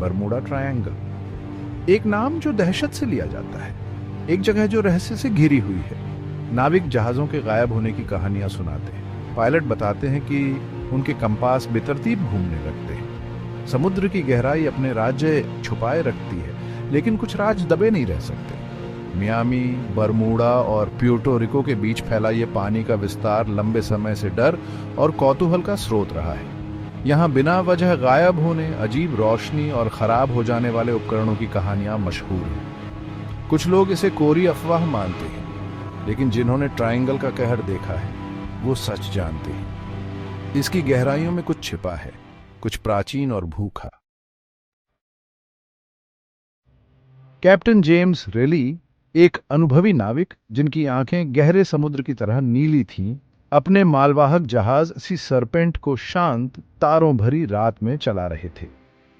Bermuda triangle. एक नाम जो दहशत से लिया जाता है, एक जगह जो रहस्य से घिरी हुई है। नाविक जहाजों के गायब होने की कहानियां सुनाते हैं। पायलट बताते हैं कि उनके कंपास बेतरतीब घूमने लगते हैं। समुद्र की गहराई अपने राज्य छुपाए रखती है, लेकिन कुछ राज दबे नहीं रह सकते। मियामी, बरमूडा और प्यूर्टो रिको के बीच फैला ये पानी का विस्तार लंबे समय से डर और कौतूहल का स्रोत रहा है। यहाँ बिना वजह गायब होने, अजीब रोशनी और खराब हो जाने वाले उपकरणों की कहानियां मशहूर हैं। कुछ लोग इसे कोरी अफवाह मानते हैं, लेकिन जिन्होंने ट्रायंगल का कहर देखा है वो सच जानते हैं। इसकी गहराइयों में कुछ छिपा है, कुछ प्राचीन और भूखा। कैप्टन जेम्स रेली, एक अनुभवी नाविक जिनकी आंखें गहरे समुद्र की तरह नीली थीं, अपने मालवाहक जहाज सी सरपेंट को शांत, तारों भरी रात में चला रहे थे।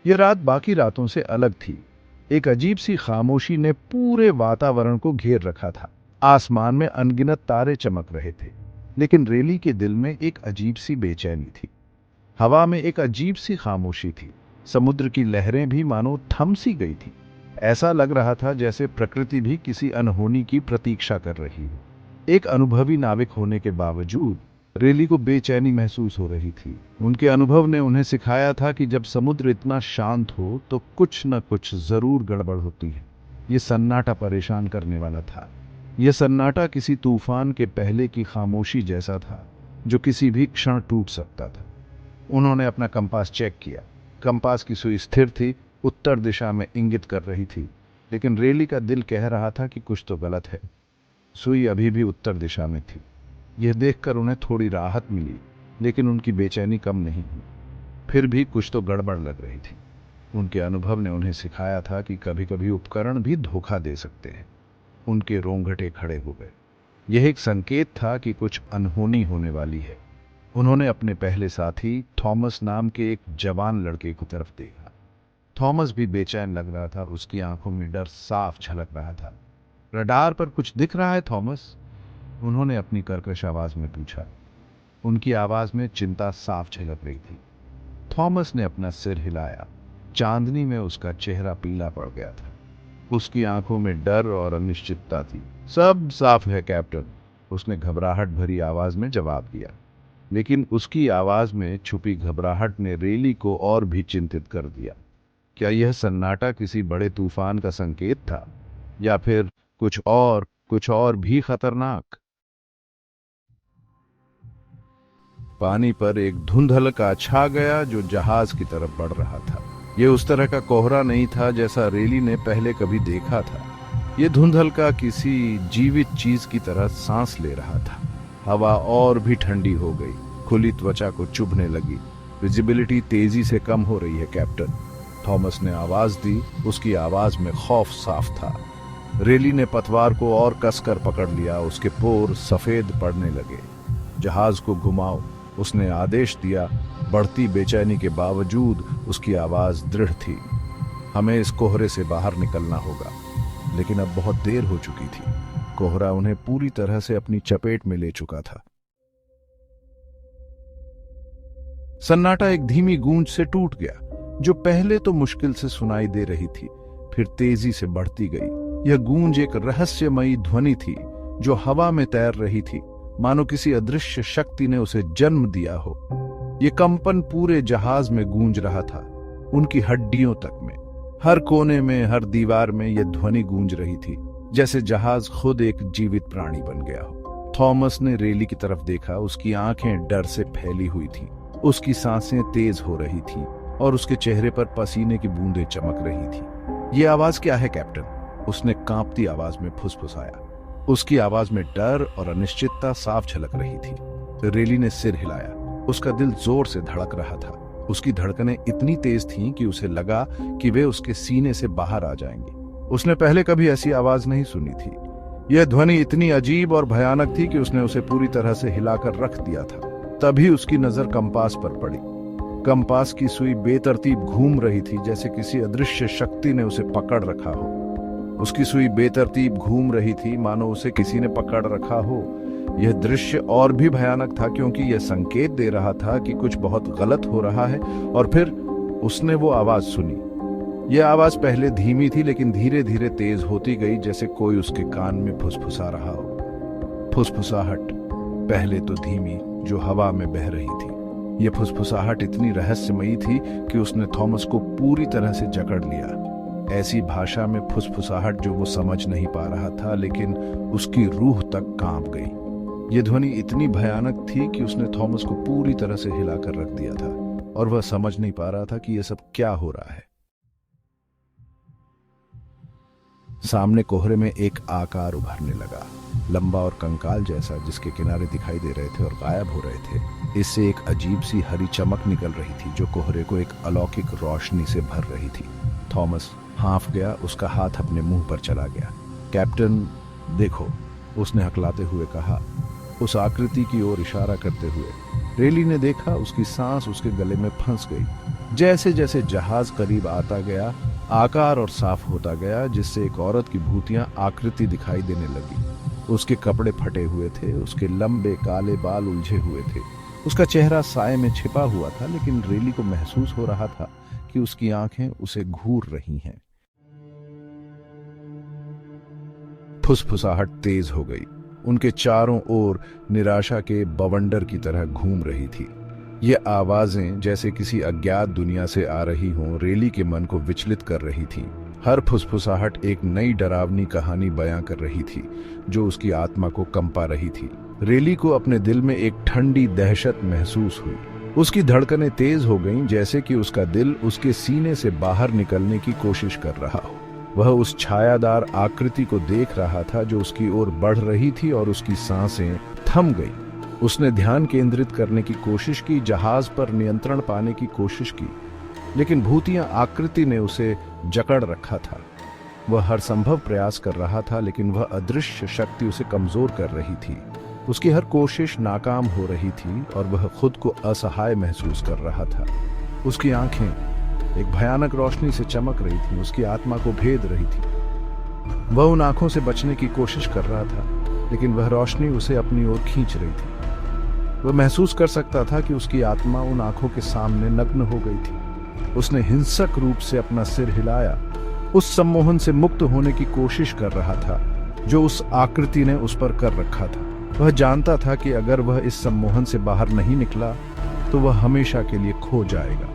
यह रात बाकी रातों से अलग थी। एक अजीब सी खामोशी ने पूरे वातावरण को घेर रखा था। आसमान में अनगिनत तारे चमक रहे थे, लेकिन रेली के दिल में एक अजीब सी बेचैनी थी। हवा में एक अजीब सी खामोशी थी। समुद्र की लहरें भी मानो थम सी गई थी। ऐसा लग रहा था जैसे प्रकृति भी किसी अनहोनी की प्रतीक्षा कर रही हो। एक अनुभवी नाविक होने के बावजूद रेली को बेचैनी महसूस हो रही थी। उनके अनुभव ने उन्हें सिखाया था कि जब समुद्र इतना शांत हो तो कुछ न कुछ जरूर गड़बड़ होती है। ये सन्नाटा परेशान करने वाला था। यह सन्नाटा किसी तूफान के पहले की खामोशी जैसा था, जो किसी भी क्षण टूट सकता था। उन्होंने अपना कंपास चेक किया। कंपास की सुई स्थिर थी, उत्तर दिशा में इंगित कर रही थी, लेकिन रेली का दिल कह रहा था कि कुछ तो गलत है। सुई अभी भी उत्तर दिशा में थी। यह देखकर उन्हें थोड़ी राहत मिली, लेकिन उनकी बेचैनी कम नहीं हुई। फिर भी कुछ तो गड़बड़ लग रही थी। उनके अनुभव ने उन्हें सिखाया था कि कभी-कभी उपकरण भी धोखा दे सकते हैं। उनके रोंगटे खड़े हो गए। यह एक संकेत था कि कुछ अनहोनी होने वाली है। उन्होंने अपने पहले साथी थॉमस नाम के एक जवान लड़के की तरफ देखा। थॉमस भी बेचैन लग रहा था। उसकी आंखों में डर साफ झलक रहा था। रडार पर कुछ दिख रहा है थॉमस? उन्होंने अपनी कर्कश आवाज में पूछा। उनकी आवाज में चिंता साफ झलक रही थी। थॉमस ने अपना सिर हिलाया। चांदनी में उसका चेहरा पीला पड़ गया था। उसकी आंखों में डर और अनिश्चितता थी। सब साफ है कैप्टन, उसने घबराहट भरी आवाज में जवाब दिया। लेकिन उसकी आवाज में छुपी घबराहट ने रेली को और भी चिंतित कर दिया। क्या यह सन्नाटा किसी बड़े तूफान का संकेत था, या फिर कुछ और भी खतरनाक? पानी पर एक धुंधलका छा गया जो जहाज की तरफ बढ़ रहा था। यह उस तरह का कोहरा नहीं था जैसा रेली ने पहले कभी देखा था। यह धुंधलका किसी जीवित चीज की तरह सांस ले रहा था। हवा और भी ठंडी हो गई, खुली त्वचा को चुभने लगी। विजिबिलिटी तेजी से कम हो रही है कैप्टन, थॉमस ने आवाज दी। उसकी आवाज में खौफ साफ था। रेली ने पतवार को और कसकर पकड़ लिया। उसके पोर सफेद पड़ने लगे। जहाज को घुमाओ, उसने आदेश दिया। बढ़ती बेचैनी के बावजूद उसकी आवाज दृढ़ थी। हमें इस कोहरे से बाहर निकलना होगा। लेकिन अब बहुत देर हो चुकी थी। कोहरा उन्हें पूरी तरह से अपनी चपेट में ले चुका था। सन्नाटा एक धीमी गूंज से टूट गया, जो पहले तो मुश्किल से सुनाई दे रही थी, फिर तेजी से बढ़ती गई। यह गूंज एक रहस्यमयी ध्वनि थी जो हवा में तैर रही थी, मानो किसी अदृश्य शक्ति ने उसे जन्म दिया हो। यह कंपन पूरे जहाज में गूंज रहा था, उनकी हड्डियों तक में। हर कोने में, हर दीवार में यह ध्वनि गूंज रही थी, जैसे जहाज खुद एक जीवित प्राणी बन गया हो। थॉमस ने रेली की तरफ देखा। उसकी आंखें डर से फैली हुई थीं। उसकी सांसें तेज हो रही थीं और उसके चेहरे पर पसीने की बूंदें चमक रही थी। ये आवाज क्या है कैप्टन? उसने कांपती आवाज में फुसफुसाया। उसकी आवाज में डर और अनिश्चितता साफ झलक रही थी। रेली ने सिर हिलाया। उसका दिल जोर से धड़क रहा था। उसकी धड़कनें इतनी तेज थीं कि उसे लगा कि वे उसके सीने से बाहर आ जाएंगी। उसने पहले कभी ऐसी आवाज नहीं सुनी थी। यह ध्वनि इतनी अजीब और भयानक थी कि उसने उसे पूरी तरह से हिलाकर रख दिया था। तभी उसकी नजर कंपास पर पड़ी। कंपास की सुई बेतरतीब घूम रही थी, जैसे किसी अदृश्य शक्ति ने उसे पकड़ रखा हो। उसकी सुई बेतरतीब घूम रही थी, मानो उसे किसी ने पकड़ रखा हो। यह दृश्य और भी भयानक था क्योंकि यह संकेत दे रहा था कि कुछ बहुत गलत हो रहा है। और फिर उसने वो आवाज सुनी। यह आवाज पहले धीमी थी लेकिन धीरे धीरे तेज होती गई, जैसे कोई उसके कान में फुसफुसा रहा हो। फुसफुसाहट पहले तो धीमी, जो हवा में बह रही थी। यह फुसफुसाहट इतनी रहस्यमयी थी कि उसने थॉमस को पूरी तरह से जकड़ लिया। ऐसी भाषा में फुसफुसाहट जो वो समझ नहीं पा रहा था, लेकिन उसकी रूह तक कांप गई। ये ध्वनि इतनी भयानक थी कि उसने थॉमस को पूरी तरह से हिलाकर रख दिया था, और वह समझ नहीं पा रहा था कि यह सब क्या हो रहा है। सामने कोहरे में एक आकार उभरने लगा, लंबा और कंकाल जैसा, जिसके किनारे दिखाई दे रहे थे और गायब हो रहे थे। इससे एक अजीब सी हरी चमक निकल रही थी, जो कोहरे को एक अलौकिक रोशनी से भर रही थी। थॉमस हाँफ गया, उसका हाथ अपने मुंह पर चला गया। कैप्टन देखो, उसने हकलाते हुए कहा, उस आकृति की ओर इशारा करते हुए। रेली ने देखा, उसकी सांस उसके गले में फंस गई। जैसे जैसे जहाज करीब आता गया, आकार और साफ होता गया, जिससे एक औरत की भूतियां आकृति दिखाई देने लगी। उसके कपड़े फटे हुए थे, उसके लंबे काले बाल उलझे हुए थे, उसका चेहरा साए में छिपा हुआ था, लेकिन रेली को महसूस हो रहा था कि उसकी आंखें उसे घूर रही हैं। फुसफुसाहट तेज हो गई, उनके चारों ओर निराशा के बवंडर की तरह घूम रही थी। ये आवाजें जैसे किसी अज्ञात दुनिया से आ रही हों, रेली के मन को विचलित कर रही थी। हर फुसफुसाहट एक नई डरावनी कहानी बयां कर रही थी, जो उसकी आत्मा को कंपा रही थी। रेली को अपने दिल में एक ठंडी दहशत महसूस हुई। उसकी धड़कनें तेज हो गईं, जैसे कि उसका दिल उसके सीने से बाहर निकलने की कोशिश कर रहा हो। वह उस छायादार आकृति को देख रहा था जो उसकी ओर बढ़ रही थी, और उसकी सांसें थम गई। उसने ध्यान केंद्रित करने की कोशिश की, जहाज पर नियंत्रण पाने की कोशिश की, लेकिन भूतिया आकृति ने उसे जकड़ रखा था। वह हर संभव प्रयास कर रहा था, लेकिन वह अदृश्य शक्ति उसे कमजोर कर रही थी। उसकी हर कोशिश नाकाम हो रही थी, और वह खुद को असहाय महसूस कर रहा था। उसकी आंखें एक भयानक रोशनी से चमक रही थी, उसकी आत्मा को भेद रही थी। वह उन आंखों से बचने की कोशिश कर रहा था, लेकिन वह रोशनी उसे अपनी ओर खींच रही थी। वह महसूस कर सकता था कि उसकी आत्मा उन आंखों के सामने नग्न हो गई थी। उसने हिंसक रूप से अपना सिर हिलाया, उस सम्मोहन से मुक्त होने की कोशिश कर रहा था जो उस आकृति ने उस पर कर रखा था। वह जानता था कि अगर वह इस सम्मोहन से बाहर नहीं निकला तो वह हमेशा के लिए खो जाएगा।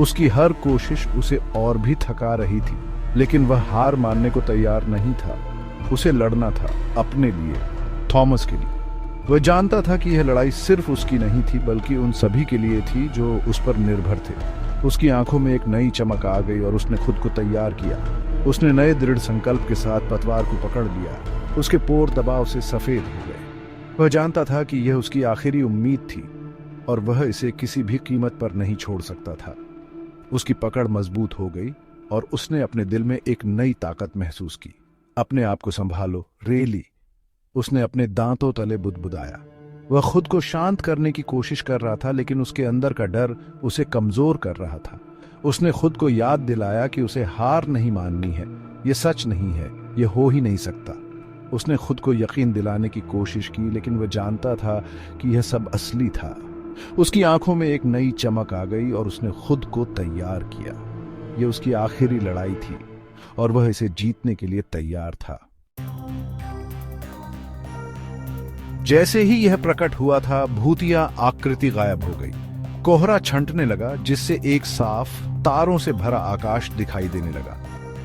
उसकी हर कोशिश उसे और भी थका रही थी, लेकिन वह हार मानने को तैयार नहीं था। उसे लड़ना था, अपने लिए, थॉमस के लिए। वह जानता था कि यह लड़ाई सिर्फ उसकी नहीं थी, बल्कि उन सभी के लिए थी जो उस पर निर्भर थे। उसकी आंखों में एक नई चमक आ गई और उसने खुद को तैयार किया। उसने नए दृढ़ संकल्प के साथ पतवार को पकड़ लिया। उसके पोर दबाव से सफेद हो गए। वह जानता था कि यह उसकी आखिरी उम्मीद थी, और वह इसे किसी भी कीमत पर नहीं छोड़ सकता था। उसकी पकड़ मजबूत हो गई, और उसने अपने दिल में एक नई ताकत महसूस की। अपने आप को संभालो, रेली, उसने अपने दांतों तले बुदबुदाया। वह खुद को शांत करने की कोशिश कर रहा था, लेकिन उसके अंदर का डर उसे कमजोर कर रहा था। उसने खुद को याद दिलाया कि उसे हार नहीं माननी है। यह सच नहीं है, यह हो ही नहीं सकता। उसने खुद को यकीन दिलाने की कोशिश की, लेकिन वह जानता था कि यह सब असली था। उसकी आंखों में एक नई चमक आ गई और उसने खुद को तैयार किया। यह उसकी आखिरी लड़ाई थी, और वह इसे जीतने के लिए तैयार था। जैसे ही यह प्रकट हुआ था, भूतिया आकृति गायब हो गई। कोहरा छंटने लगा, जिससे एक साफ तारों से भरा आकाश दिखाई देने लगा।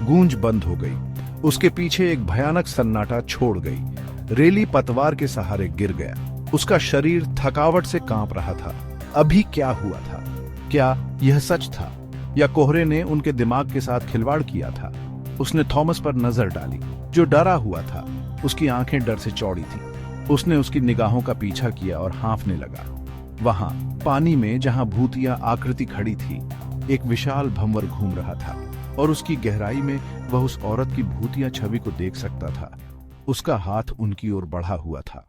गूंज बंद हो गई। उसके पीछे एक भयानक सन्नाटा छोड़ गई। रेली पतवार के सहारे गिर गया। उसका शरीर थकावट से कांप रहा था। अभी क्या हुआ था? क्या यह सच था, या कोहरे ने उनके दिमाग के साथ खिलवाड़ किया था? उसने थॉमस पर नजर डाली, जो डरा हुआ था। उसकी आंखें डर से चौड़ी थीं। उसने उसकी निगाहों का पीछा किया और हाँफने लगा। वहां पानी में, जहां भूतिया आकृति खड़ी थी, एक विशाल भंवर घूम रहा था, और उसकी गहराई में वह उस औरत की भूतिया छवि को देख सकता था। उसका हाथ उनकी ओर बढ़ा हुआ था।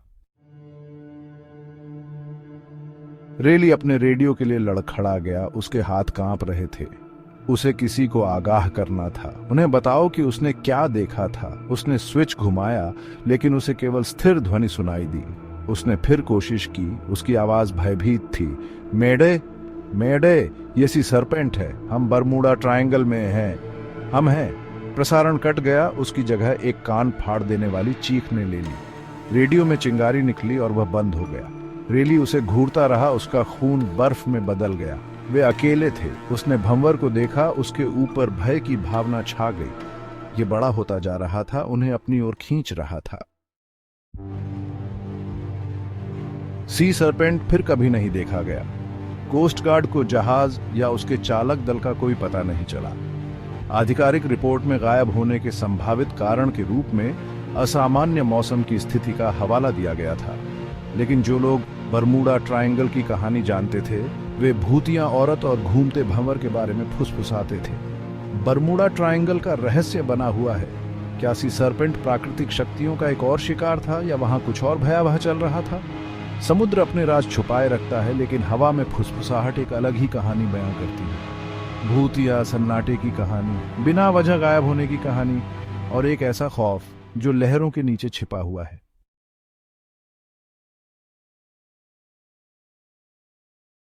रेली अपने रेडियो के लिए लड़खड़ा गया। उसके हाथ कांप रहे थे। उसे किसी को आगाह करना था। उन्हें बताओ कि उसने क्या देखा था। उसने स्विच घुमाया, लेकिन उसे केवल स्थिर ध्वनि सुनाई दी। उसने फिर कोशिश की। उसकी आवाज भयभीत थी। मेडे, मेडे, ये सी सरपेंट है। हम बरमूडा ट्रायंगल में हैं। हम हैं। प्रसारण कट गया, उसकी जगह एक कान फाड़ देने वाली चीख ने ले ली। रेडियो में चिंगारी निकली और वह बंद हो गया। रेली उसे घूरता रहा, उसका खून बर्फ में बदल गया। वे अकेले थे। उसने भंवर को देखा, उसके ऊपर भय की भावना छा गई। ये बड़ा होता जा रहा था, उन्हें अपनी ओर खींच रहा था। सी सरपेंट फिर कभी नहीं देखा गया। कोस्ट गार्ड को जहाज या उसके चालक दल का कोई पता नहीं चला। आधिकारिक रिपोर्ट में गायब होने के संभावित कारण के रूप में असामान्य मौसम की स्थिति का हवाला दिया गया था। लेकिन जो लोग बरमूडा ट्रायंगल की कहानी जानते थे, वे भूतिया औरत और घूमते भंवर के बारे में फुसफुसाते थे। बरमूडा ट्रायंगल का रहस्य बना हुआ है। क्या सी सरपेंट प्राकृतिक शक्तियों का एक और शिकार था, या वहां कुछ और भयावह चल रहा था? समुद्र अपने राज छुपाए रखता है, लेकिन हवा में फुसफुसाहट एक अलग ही कहानी बयां करती है। भूतिया सन्नाटे की कहानी, बिना वजह गायब होने की कहानी, और एक ऐसा खौफ जो लहरों के नीचे छिपा हुआ है।